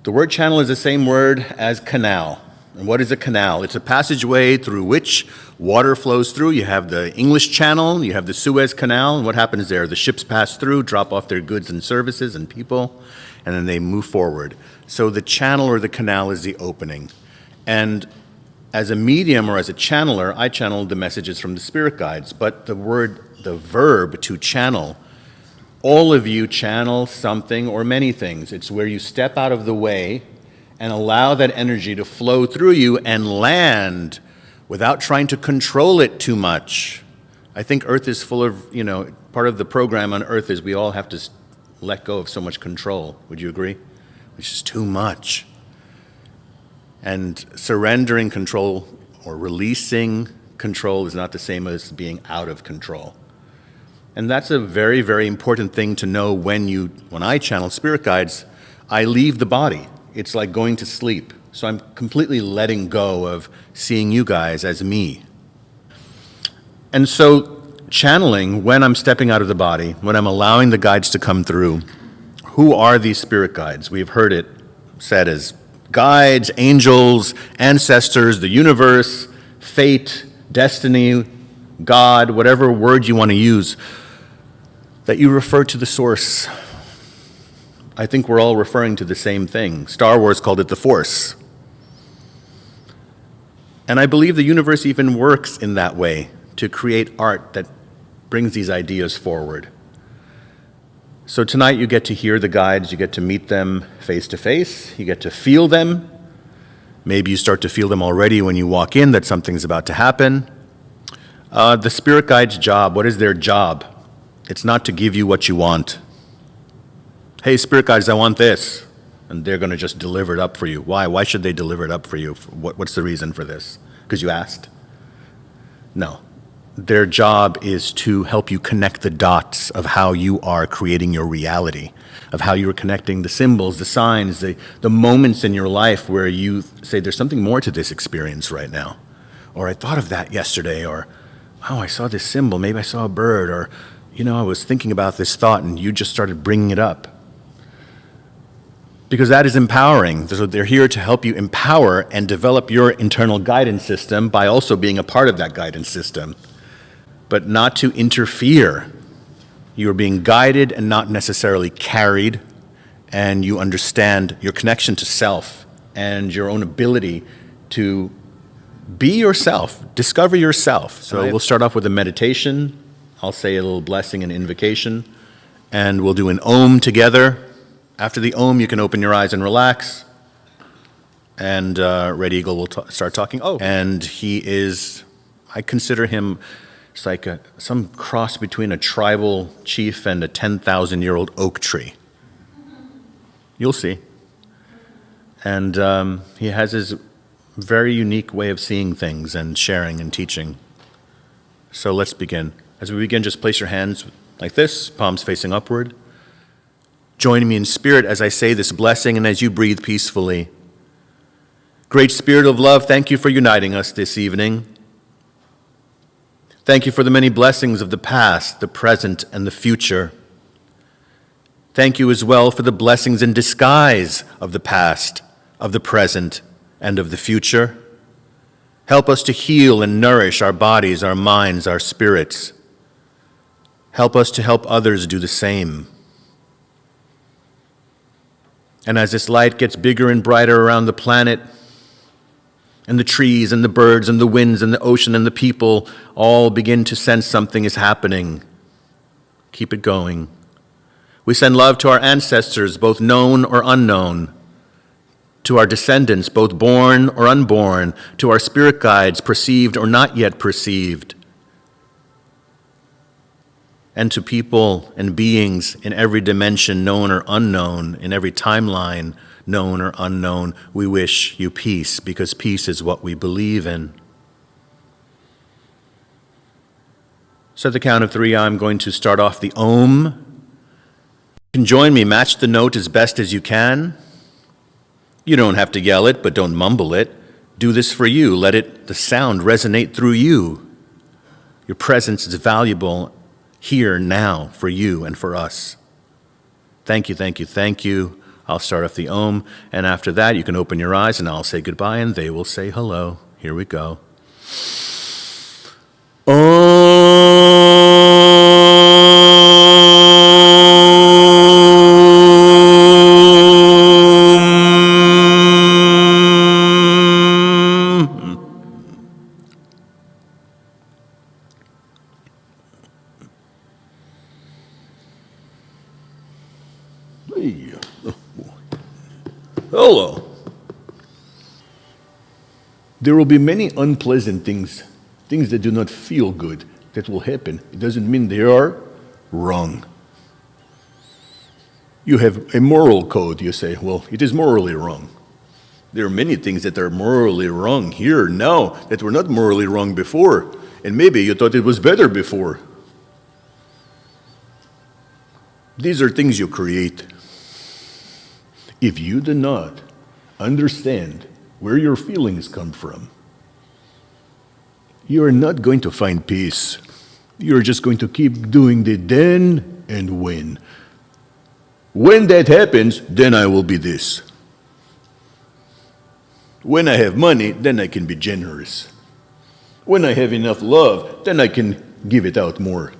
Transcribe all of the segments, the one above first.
The word channel is the same word as canal. And what is a canal? It's a passageway through which water flows through. You have the English Channel, you have the Suez Canal, and what happens there? The ships pass through, drop off their goods and services and people, and then they move forward. So the channel or the canal is the opening. And as a medium or as a channeler, I channel the messages from the spirit guides, but the verb to channel, all of you channel something or many things. It's where you step out of the way and allow that energy to flow through you and land without trying to control it too much. I think Earth is full of, part of the program on Earth is we all have to let go of so much control. Would you agree? Which is too much. And surrendering control or releasing control is not the same as being out of control. And that's a very, very important thing to know when I channel spirit guides, I leave the body. It's like going to sleep. So I'm completely letting go of seeing you guys as me. And so channeling, when I'm stepping out of the body, when I'm allowing the guides to come through, who are these spirit guides? We've heard it said as guides, angels, ancestors, the universe, fate, destiny, God, whatever word you want to use, that you refer to the source. I think we're all referring to the same thing. Star Wars called it the Force. And I believe the universe even works in that way, to create art that brings these ideas forward. So tonight you get to hear the guides, you get to meet them face to face, you get to feel them. Maybe you start to feel them already when you walk in, that something's about to happen. The spirit guide's job, what is their job? It's not to give you what you want. Hey, spirit guides, I want this. And they're going to just deliver it up for you. Why? Why should they deliver it up for you? What's the reason for this? Because you asked? No. Their job is to help you connect the dots of how you are creating your reality, of how you are connecting the symbols, the signs, the moments in your life where you say, there's something more to this experience right now. Or I thought of that yesterday, or, oh, I saw this symbol, maybe I saw a bird, or, I was thinking about this thought and you just started bringing it up. Because that is empowering. So they're here to help you empower and develop your internal guidance system by also being a part of that guidance system, but not to interfere. You are being guided and not necessarily carried, and you understand your connection to self and your own ability to be yourself, discover yourself. So we'll start off with a meditation. I'll say a little blessing and invocation, and we'll do an Om together. After the Om, you can open your eyes and relax. And Red Eagle will start talking. Oh, and he is, I consider him, it's like some cross between a tribal chief and a 10,000-year-old oak tree. You'll see. And he has his very unique way of seeing things and sharing and teaching. So let's begin. As we begin, just place your hands like this, palms facing upward. Join me in spirit as I say this blessing and as you breathe peacefully. Great Spirit of love, thank you for uniting us this evening. Thank you for the many blessings of the past, the present, and the future. Thank you as well for the blessings in disguise of the past, of the present, and of the future. Help us to heal and nourish our bodies, our minds, our spirits. Help us to help others do the same. And as this light gets bigger and brighter around the planet, and the trees and the birds and the winds and the ocean and the people all begin to sense something is happening, keep it going. We send love to our ancestors, both known or unknown, to our descendants, both born or unborn, to our spirit guides, perceived or not yet perceived, and to people and beings in every dimension, known or unknown, in every timeline, known or unknown. We wish you peace, because peace is what we believe in. So at the count of 3, I'm going to start off the Om. You can join me, match the note as best as you can. You don't have to yell it, but don't mumble it. Do this for you. Let the sound resonate through you. Your presence is valuable here, now, for you and for us. Thank you, thank you, thank you. I'll start off the Om, and after that you can open your eyes and I'll say goodbye and they will say hello. Here we go. Hello. There will be many unpleasant things that do not feel good, that will happen. It doesn't mean they are wrong. You have a moral code, you say, well, it is morally wrong. There are many things that are morally wrong here now that were not morally wrong before, and maybe you thought it was better before. These are things you create. If you do not understand where your feelings come from, you are not going to find peace. You're just going to keep doing the then and when. When that happens, then I will be this. When I have money, then I can be generous. When I have enough love, then I can give it out more.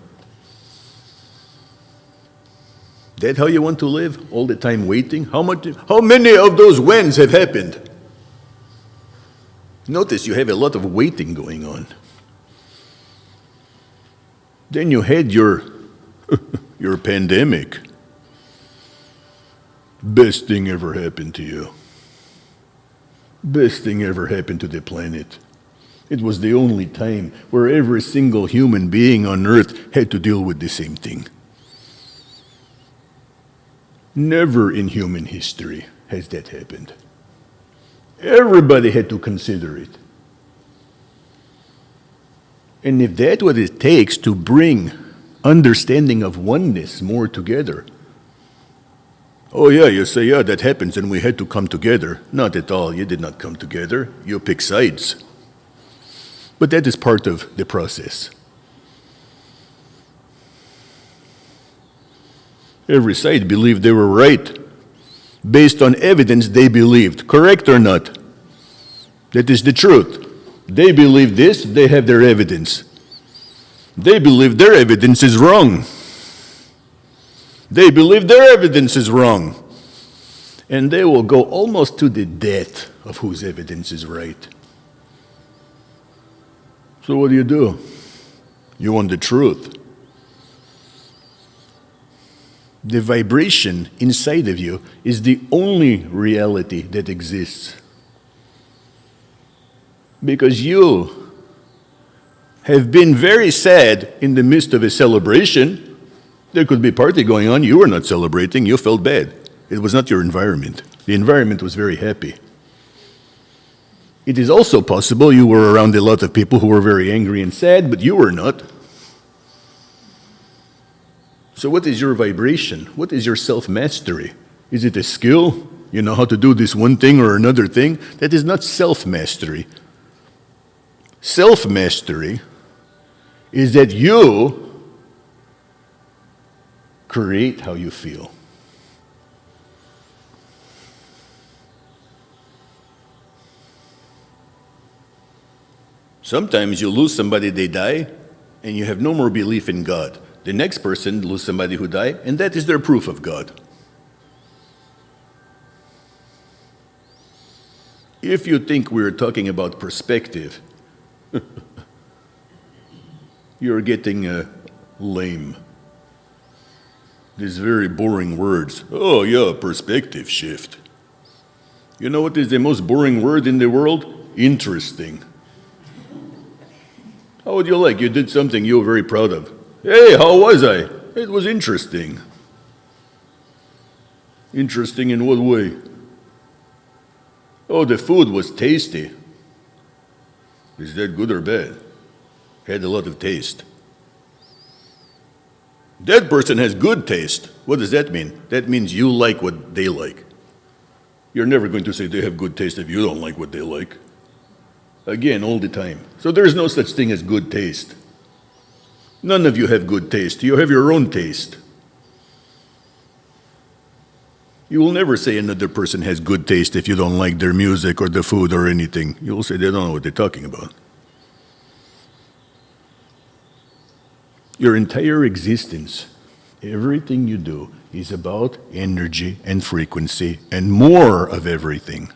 That how you want to live? All the time waiting? How many of those whens have happened? Notice you have a lot of waiting going on. Then you had your pandemic. Best thing ever happened to you. Best thing ever happened to the planet. It was the only time where every single human being on earth had to deal with the same thing. Never in human history has that happened. Everybody had to consider it. And if that's what it takes to bring understanding of oneness more together, oh yeah, you say, yeah, that happens and we had to come together. Not at all, you did not come together. You pick sides. But that is part of the process. Every side believed they were right, based on evidence they believed. Correct or not? That is the truth. They believe this, they have their evidence. They believe their evidence is wrong. They believe their evidence is wrong. And they will go almost to the death of whose evidence is right. So what do? You want the truth. The vibration inside of you is the only reality that exists. Because you have been very sad in the midst of a celebration. There could be a party going on. You were not celebrating. You felt bad. It was not your environment. The environment was very happy. It is also possible you were around a lot of people who were very angry and sad, but you were not. So what is your vibration? What is your self-mastery? Is it a skill? You know how to do this one thing or another thing? That is not self-mastery. Self-mastery is that you create how you feel. Sometimes you lose somebody, they die, and you have no more belief in God. The next person lose somebody who died, and that is their proof of God. If you think we're talking about perspective, you're getting lame. These very boring words. Oh yeah, perspective shift. You know what is the most boring word in the world? Interesting. How would you like? You did something you were very proud of. Hey, how was I? It was interesting. Interesting in what way? Oh, the food was tasty. Is that good or bad? Had a lot of taste. That person has good taste. What does that mean? That means you like what they like. You're never going to say they have good taste if you don't like what they like. Again, all the time. So there's no such thing as good taste. None of you have good taste. You have your own taste. You will never say another person has good taste if you don't like their music or the food or anything. You will say they don't know what they're talking about. Your entire existence, everything you do, is about energy and frequency and more of everything.